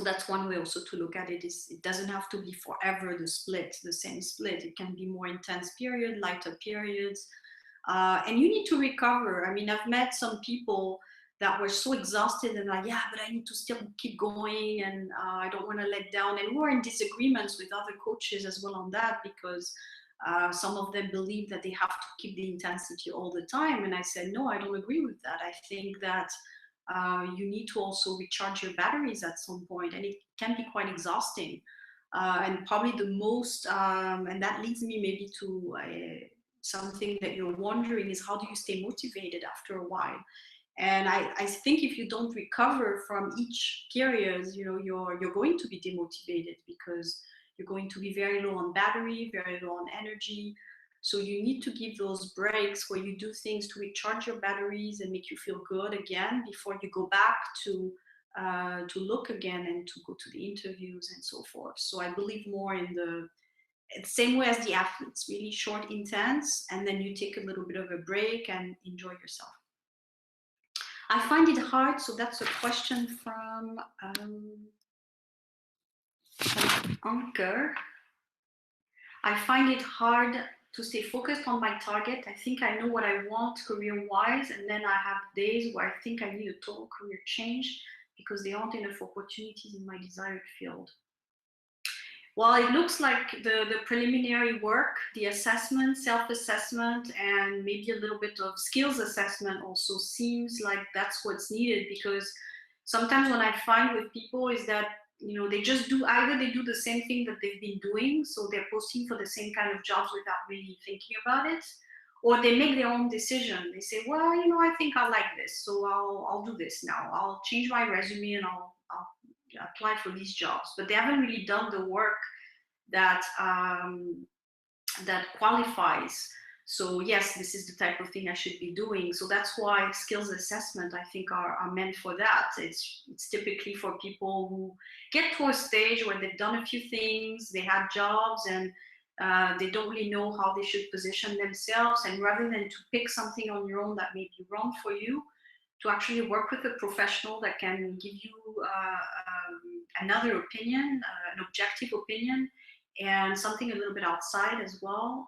S1: that's one way also to look at it. Is it doesn't have to be forever the same split. It can be more intense period, lighter periods, and you need to recover. I mean, I've met some people that were so exhausted and like, yeah, but I need to still keep going, and I don't want to let down. And we're in disagreements with other coaches as well on that, because some of them believe that they have to keep the intensity all the time. And I said, no, I don't agree with that. I think that you need to also recharge your batteries at some point, and it can be quite exhausting. And probably the most, and that leads me maybe to something that you're wondering, is how do you stay motivated after a while? And I think if you don't recover from each period, you're going to be demotivated, because you're going to be very low on battery, very low on energy. So you need to give those breaks where you do things to recharge your batteries and make you feel good again before you go back to look again and to go to the interviews and so forth. So I believe more in the same way as the athletes, really short, intense, and then you take a little bit of a break and enjoy yourself. I find it hard, so that's a question from Anker. I find it hard to stay focused on my target. I think I know what I want career-wise, and then I have days where I think I need a total career change because there aren't enough opportunities in my desired field. Well, it looks like the preliminary work, the assessment, self-assessment, and maybe a little bit of skills assessment also seems like that's what's needed, because sometimes what I find with people is that, they just do, either they do the same thing that they've been doing, so they're posting for the same kind of jobs without really thinking about it, or they make their own decision. They say, well, I think I like this, so I'll do this now. I'll change my resume and I'll apply for these jobs, but they haven't really done the work that that qualifies. So yes, this is the type of thing I should be doing. So that's why skills assessment, I think, are meant for that. It's typically for people who get to a stage where they've done a few things, they have jobs, and they don't really know how they should position themselves. And rather than to pick something on your own that may be wrong for you, to actually work with a professional that can give you another opinion, an objective opinion, and something a little bit outside as well.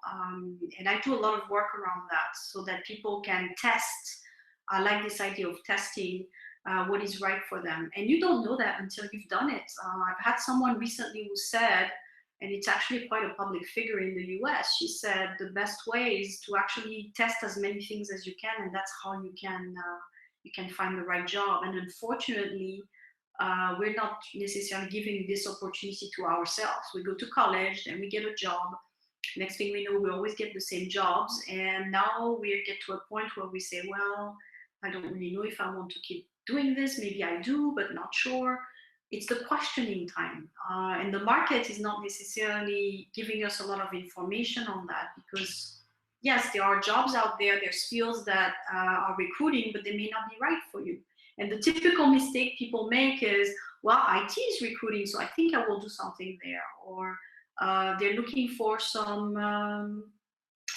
S1: And I do a lot of work around that so that people can test. I like this idea of testing what is right for them. And you don't know that until you've done it. I've had someone recently who said, and it's actually quite a public figure in the US, she said the best way is to actually test as many things as you can, and that's how you can find the right job. And unfortunately, we're not necessarily giving this opportunity to ourselves. We go to college, then we get a job. Next thing we know, we always get the same jobs. And now we get to a point where we say, well, I don't really know if I want to keep doing this. Maybe I do, but not sure. It's the questioning time. And the market is not necessarily giving us a lot of information on that, because yes, there are jobs out there, there's fields that are recruiting, but they may not be right for you. And the typical mistake people make is, well, IT is recruiting, so I think I will do something there. Or they're looking for some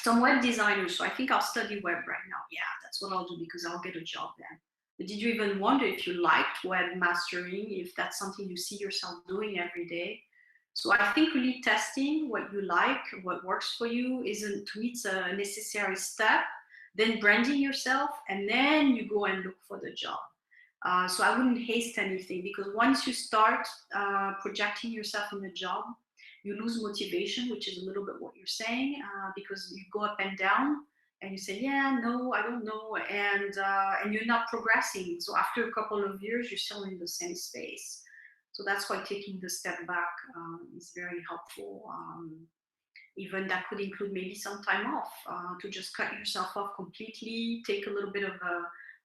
S1: web designers, so I think I'll study web right now. Yeah, that's what I'll do because I'll get a job then. But did you even wonder if you liked web mastering, if that's something you see yourself doing every day? So I think really testing what you like, what works for you, isn't, to me, it's a necessary step. Then branding yourself, and then you go and look for the job. So I wouldn't haste anything, because once you start projecting yourself in the job, you lose motivation, which is a little bit what you're saying, because you go up and down and you say, yeah, no, I don't know, and you're not progressing. So after a couple of years, you're still in the same space. So that's why taking the step back is very helpful. Even that could include maybe some time off, to just cut yourself off completely, take a little bit of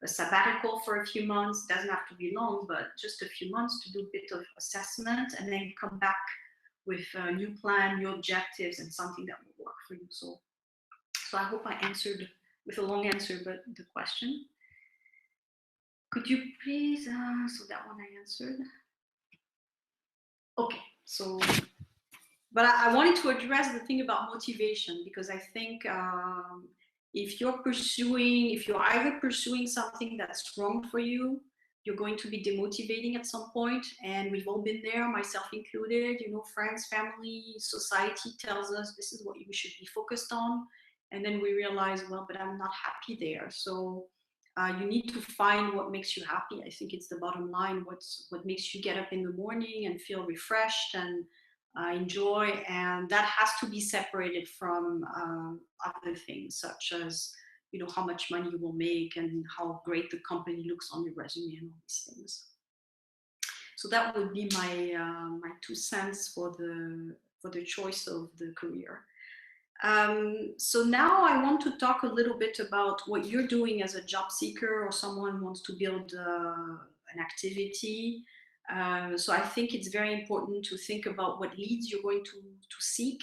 S1: a sabbatical for a few months. It doesn't have to be long, but just a few months to do a bit of assessment, and then come back with a new plan, new objectives, and something that will work for you. So I hope I answered with a long answer, but the question. Could you please, so that one I answered. Okay, so But I wanted to address the thing about motivation, because I think if you're either pursuing something that's wrong for you, you're going to be demotivating at some point. And we've all been there, myself included. Friends, family, society tells us this is what we should be focused on. And then we realize, well, but I'm not happy there. So you need to find what makes you happy. I think it's the bottom line. What makes you get up in the morning and feel refreshed and enjoy, and that has to be separated from other things, such as how much money you will make and how great the company looks on your resume and all these things. So that would be my 2 cents for the choice of the career. So now I want to talk a little bit about what you're doing as a job seeker or someone who wants to build an activity. So I think it's very important to think about what leads you're going to seek.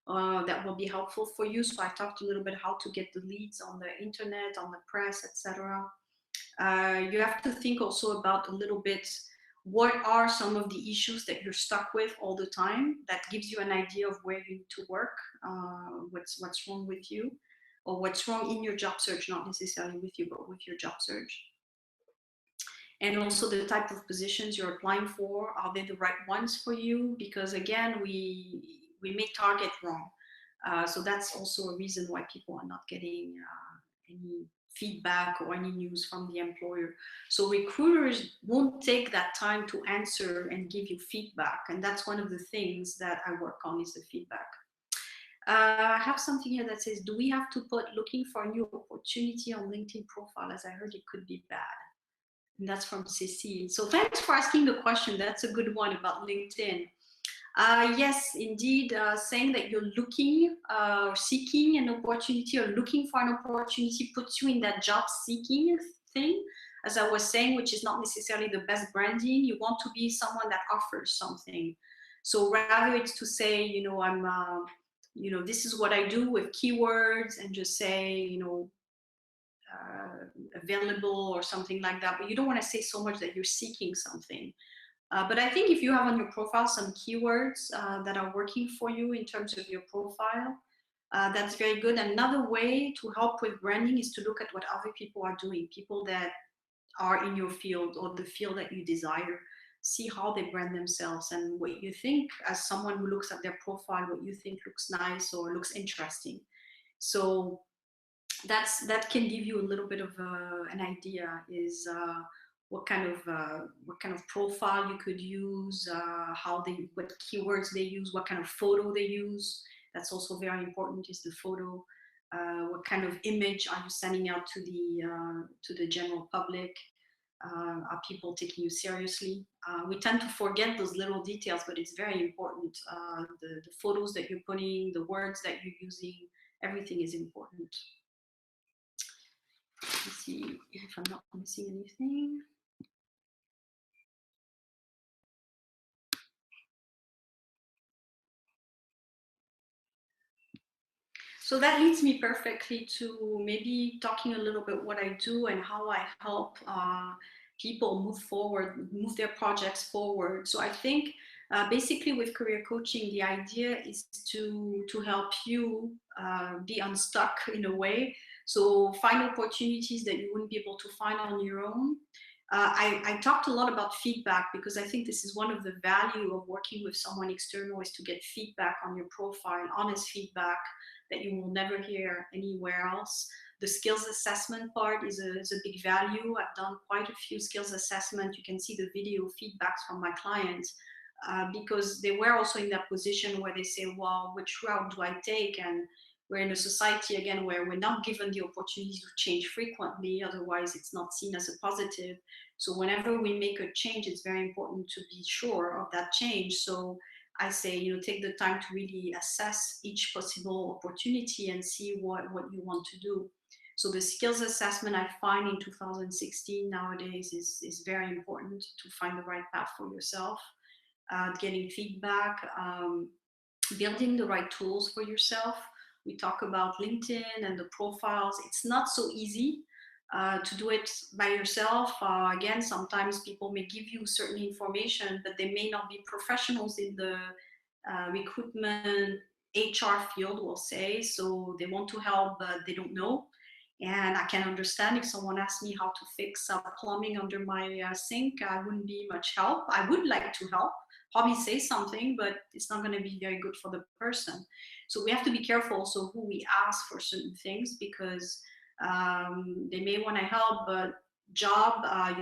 S1: That will be helpful for you. So I talked a little bit how to get the leads on the internet, on the press, etc. You have to think also about a little bit what are some of the issues that you're stuck with all the time. That gives you an idea of where you need to work, what's wrong with you, or what's wrong in your job search, not necessarily with you, but with your job search. And also the type of positions you're applying for, are they the right ones for you? Because again, we may target wrong. So that's also a reason why people are not getting any feedback or any news from the employer. So recruiters won't take that time to answer and give you feedback. And that's one of the things that I work on, is the feedback. I have something here that says, do we have to put looking for a new opportunity on LinkedIn profile, as I heard it could be bad? And that's from Cecile. So thanks for asking the question. That's a good one about LinkedIn. Yes, indeed, saying that you're looking, seeking an opportunity or looking for an opportunity puts you in that job seeking thing, as I was saying, which is not necessarily the best branding. You want to be someone that offers something. So rather it's to say, I'm, this is what I do with keywords, and just say, available or something like that. But you don't want to say so much that you're seeking something. But I think if you have on your profile some keywords that are working for you in terms of your profile, that's very good. Another way to help with branding is to look at what other people are doing, people that are in your field or the field that you desire. See how they brand themselves and what you think, as someone who looks at their profile, what you think looks nice or looks interesting. So that can give you a little bit of an idea, is what kind of profile you could use, what keywords they use, what kind of photo they use. That's also very important, is the photo. What kind of image are you sending out to the general public? Are people taking you seriously? We tend to forget those little details, but it's very important. The photos that you're putting, the words that you're using, everything is important. Let's see if I'm not missing anything. So that leads me perfectly to maybe talking a little bit what I do and how I help people move forward, move their projects forward. So I think basically with career coaching, the idea is to help you be unstuck in a way. So find opportunities that you wouldn't be able to find on your own. I talked a lot about feedback, because I think this is one of the value of working with someone external, is to get feedback on your profile, honest feedback that you will never hear anywhere else. The skills assessment part is a big value. I've done quite a few skills assessments. You can see the video feedbacks from my clients, because they were also in that position where they say, well, which route do I take? And we're in a society, again, where we're not given the opportunity to change frequently. Otherwise, it's not seen as a positive. So whenever we make a change, it's very important to be sure of that change. So I say, take the time to really assess each possible opportunity and see what you want to do. So the skills assessment, I find in 2016 nowadays is very important to find the right path for yourself. Getting feedback, building the right tools for yourself. We talk about LinkedIn and the profiles. It's not so easy to do it by yourself. Again, sometimes people may give you certain information, but they may not be professionals in recruitment HR field, we'll say. So they want to help, but they don't know. And I can understand if someone asks me how to fix plumbing under my sink, I wouldn't be much help. I would like to help, probably say something, but it's not going to be very good for the person. So we have to be careful also who we ask for certain things, because they may want to help, but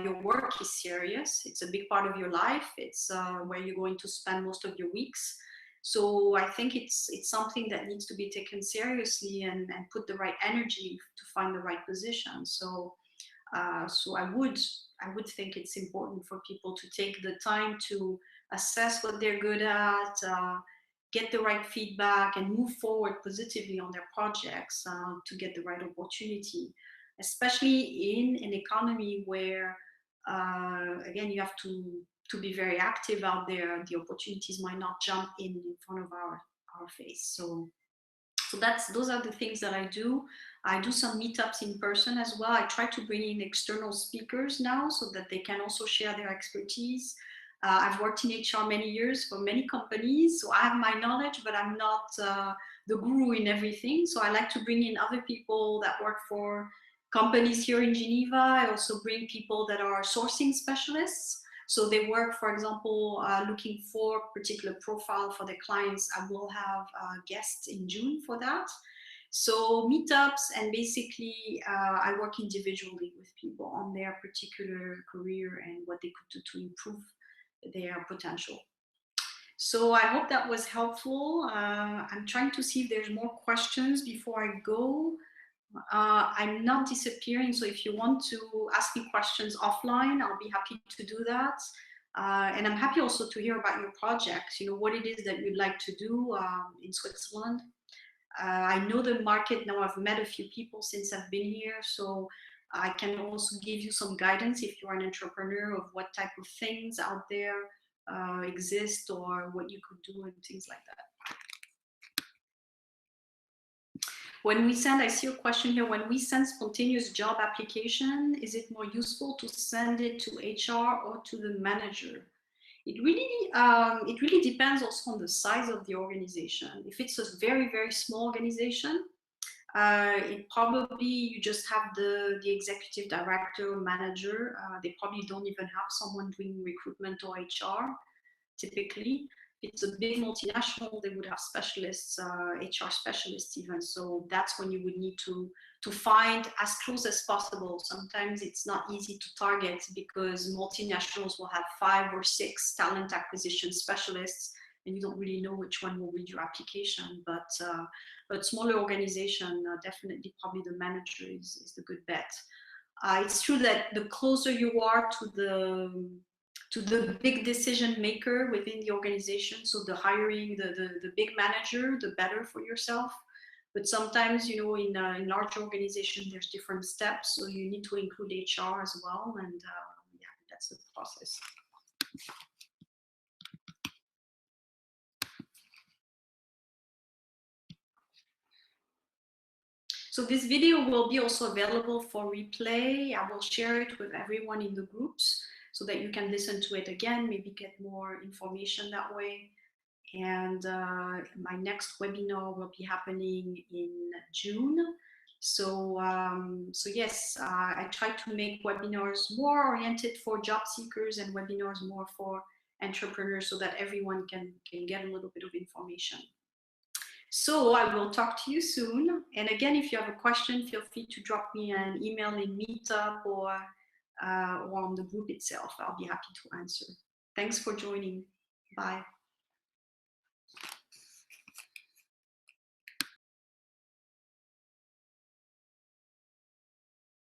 S1: your work is serious. It's a big part of your life. It's where you're going to spend most of your weeks. So I think it's something that needs to be taken seriously, and put the right energy to find the right position. So so I would think it's important for people to take the time to assess what they're good at, get the right feedback, and move forward positively on their projects to get the right opportunity, especially in an economy where again, you have to be very active out there. The opportunities might not jump in front of our face. So those are the things that I do. I do some meetups in person as well. I try to bring in external speakers now so that they can also share their expertise. I've worked in HR many years for many companies, so I have my knowledge, but I'm not the guru in everything. So I like to bring in other people that work for companies here in Geneva. I also bring people that are sourcing specialists. So they work, for example, looking for particular profile for their clients. I will have guests in June for that. So meetups, and basically I work individually with people on their particular career and what they could do to improve their potential. So I hope that was helpful. I'm trying to see if there's more questions before I go. I'm not disappearing, so if you want to ask me questions offline, I'll be happy to do that. And I'm happy also to hear about your projects, what it is that you'd like to do in Switzerland. I know the market now. I've met a few people since I've been here, so I can also give you some guidance if you're an entrepreneur of what type of things out there exist, or what you could do and things like that. When we send, I see a question here, when we send spontaneous job application, is it more useful to send it to HR or to the manager? It really depends also on the size of the organization. If it's a very, very small organization, it probably, you just have the executive director or manager. They probably don't even have someone doing recruitment or HR, typically. If it's a big multinational, they would have specialists, HR specialists even. So that's when you would need to find as close as possible. Sometimes it's not easy to target because multinationals will have 5 or 6 talent acquisition specialists, and you don't really know which one will read your application. But smaller organization, definitely probably the manager is the good bet. It's true that the closer you are to the big decision maker within the organization, so the hiring the big manager, the better for yourself. But sometimes, in large organizations, there's different steps, so you need to include HR as well, and yeah, that's the process. So this video will be also available for replay. I will share it with everyone in the groups so that you can listen to it again, maybe get more information that way. And my next webinar will be happening in June. So yes, I try to make webinars more oriented for job seekers and webinars more for entrepreneurs, so that everyone can get a little bit of information. So I will talk to you soon. And again, if you have a question, feel free to drop me an email in Meetup or on the group itself. I'll be happy to answer. Thanks for joining. Bye.